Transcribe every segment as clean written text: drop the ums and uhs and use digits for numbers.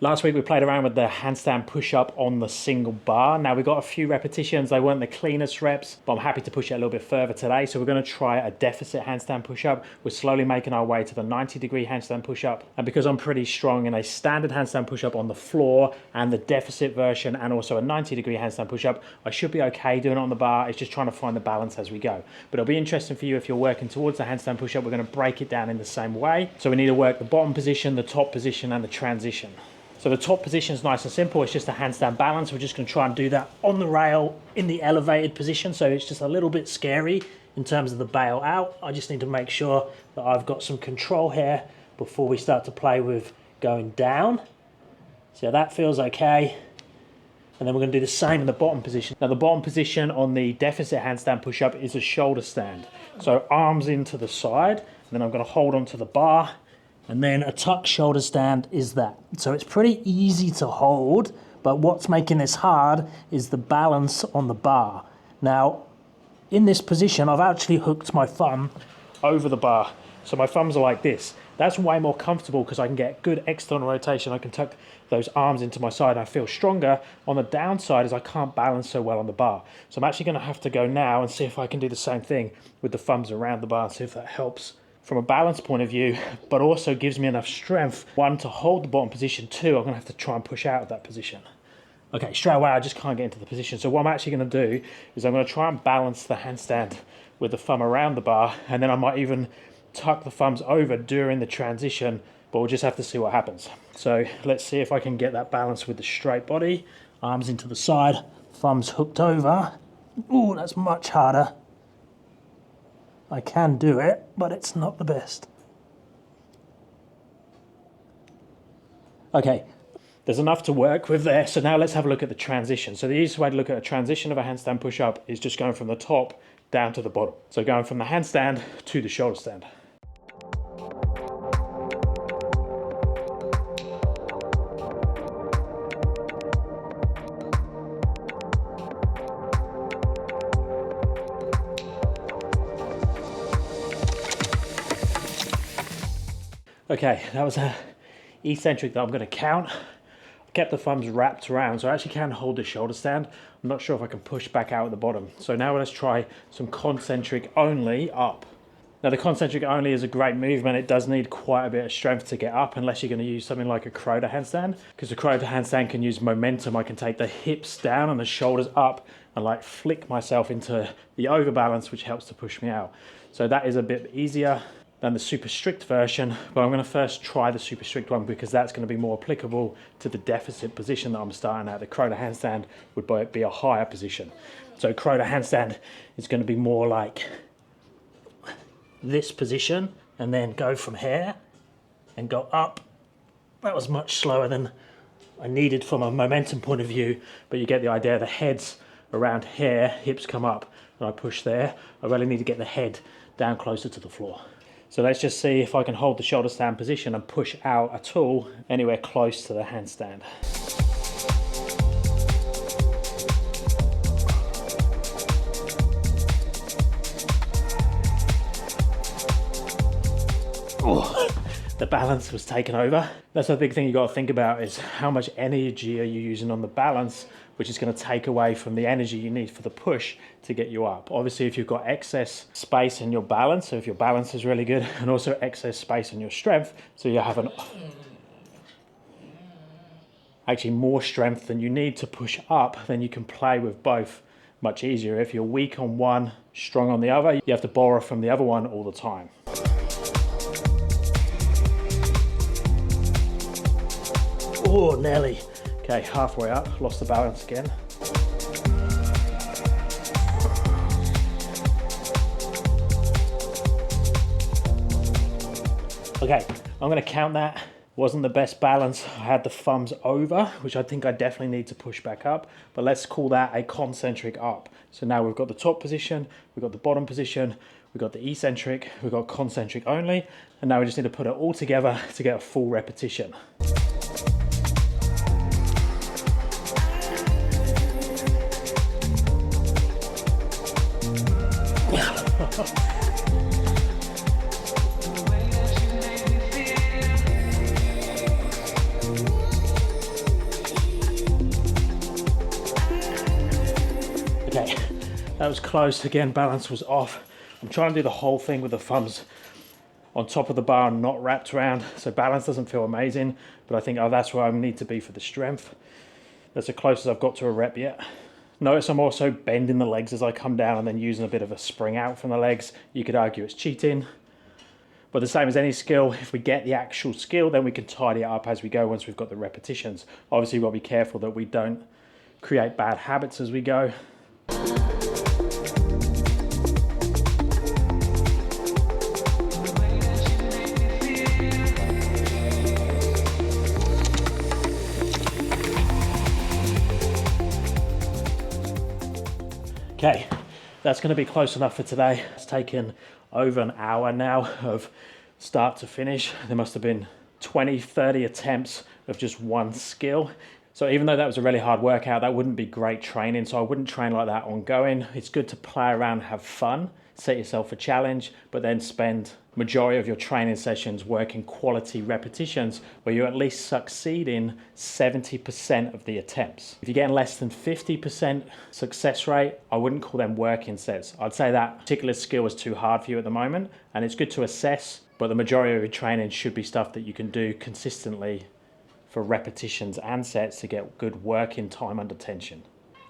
Last week we played around with the handstand push-up on the single bar. Now we got a few repetitions, they weren't the cleanest reps, but I'm happy to push it a little bit further today. So we're going to try a deficit handstand push-up. We're slowly making our way to the 90-degree handstand push-up. And because I'm pretty strong in a standard handstand push-up on the floor and the deficit version and also a 90-degree handstand push-up, I should be okay doing it on the bar. It's just trying to find the balance as we go. But it'll be interesting for you if you're working towards the handstand push-up. We're going to break it down in the same way. So we need to work the bottom position, the top position, and the transition. So the top position is nice and simple. It's just a handstand balance. We're just going to try and do that on the rail in the elevated position. So it's just a little bit scary in terms of the bail out. I just need to make sure that I've got some control here before we start to play with going down. So that feels okay. And then we're going to do the same in the bottom position. Now the bottom position on the deficit handstand push-up is a shoulder stand. So arms into the side, and then I'm going to hold onto the bar. And then a tuck shoulder stand is that. So it's pretty easy to hold, but what's making this hard is the balance on the bar. Now, in this position, I've actually hooked my thumb over the bar. So my thumbs are like this. That's way more comfortable because I can get good external rotation. I can tuck those arms into my side. I feel stronger. On the downside is I can't balance so well on the bar. So I'm actually going to have to go now and see if I can do the same thing with the thumbs around the bar and see if that helps from a balance point of view, but also gives me enough strength, one, to hold the bottom position, two, I'm gonna have to try and push out of that position. Okay, straight away, I just can't get into the position. So what I'm actually gonna do is I'm gonna try and balance the handstand with the thumb around the bar, and then I might even tuck the thumbs over during the transition, but we'll just have to see what happens. So let's see if I can get that balance with the straight body, arms into the side, thumbs hooked over. Ooh, that's much harder. I can do it, but it's not the best. Okay, there's enough to work with there. So now let's have a look at the transition. So the easiest way to look at a transition of a handstand push-up is just going from the top down to the bottom. So going from the handstand to the shoulder stand. Okay, that was a eccentric that I'm going to count. I kept the thumbs wrapped around, so I actually can hold the shoulder stand. I'm not sure if I can push back out at the bottom. So now let's try some concentric only up. Now the concentric only is a great movement. It does need quite a bit of strength to get up unless you're going to use something like a Croda handstand, because the Croda handstand can use momentum. I can take the hips down and the shoulders up and like flick myself into the overbalance, which helps to push me out. So that is a bit easier than the super strict version, but I'm going to first try the super strict one because that's going to be more applicable to the deficit position that I'm starting at. The Croda handstand would be a higher position. So Croda handstand is going to be more like this position and then go from here and go up. That was much slower than I needed from a momentum point of view, but you get the idea. The head's around here, hips come up, and I push there. I really need to get the head down closer to the floor. So let's just see if I can hold the shoulder stand position and push out at all anywhere close to the handstand. Oh, the balance was taken over. That's the big thing you got to think about, is how much energy are you using on the balance, which is going to take away from the energy you need for the push to get you up. Obviously, if you've got excess space in your balance, so if your balance is really good, and also excess space in your strength, so you have actually more strength than you need to push up, then you can play with both much easier. If you're weak on one, strong on the other, you have to borrow from the other one all the time. Oh, nearly. Okay, halfway up, lost the balance again. Okay, I'm gonna count that. Wasn't the best balance. I had the thumbs over, which I think I definitely need to push back up, but let's call that a concentric up. So now we've got the top position, we've got the bottom position, we've got the eccentric, we've got concentric only, and now we just need to put it all together to get a full repetition. That was close. Again, balance was off. I'm trying to do the whole thing with the thumbs on top of the bar and not wrapped around. So balance doesn't feel amazing, but I think, oh, that's where I need to be for the strength. That's the closest I've got to a rep yet. Notice I'm also bending the legs as I come down and then using a bit of a spring out from the legs. You could argue it's cheating, but the same as any skill, if we get the actual skill, then we can tidy it up as we go once we've got the repetitions. Obviously, we've got to be careful that we don't create bad habits as we go. Okay, that's going to be close enough for today. It's taken over an hour now of start to finish. There must have been 20, 30 attempts of just one skill. So even though that was a really hard workout, that wouldn't be great training. So I wouldn't train like that ongoing. It's good to play around, have fun, set yourself a challenge, but then spend majority of your training sessions working quality repetitions where you at least succeed in 70% of the attempts. If you're getting less than 50% success rate, I wouldn't call them working sets. I'd say that particular skill is too hard for you at the moment, and it's good to assess, but the majority of your training should be stuff that you can do consistently for repetitions and sets to get good working time under tension.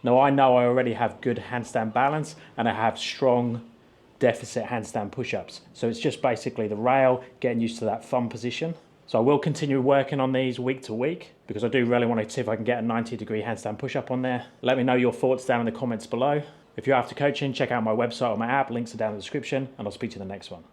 Now I know I already have good handstand balance and I have strong deficit handstand push-ups. So it's just basically the rail, getting used to that thumb position. So I will continue working on these week to week because I do really want to see if I can get a 90-degree handstand push-up on there. Let me know your thoughts down in the comments below. If you're after coaching, check out my website or my app. Links are down in the description, and I'll speak to you in the next one.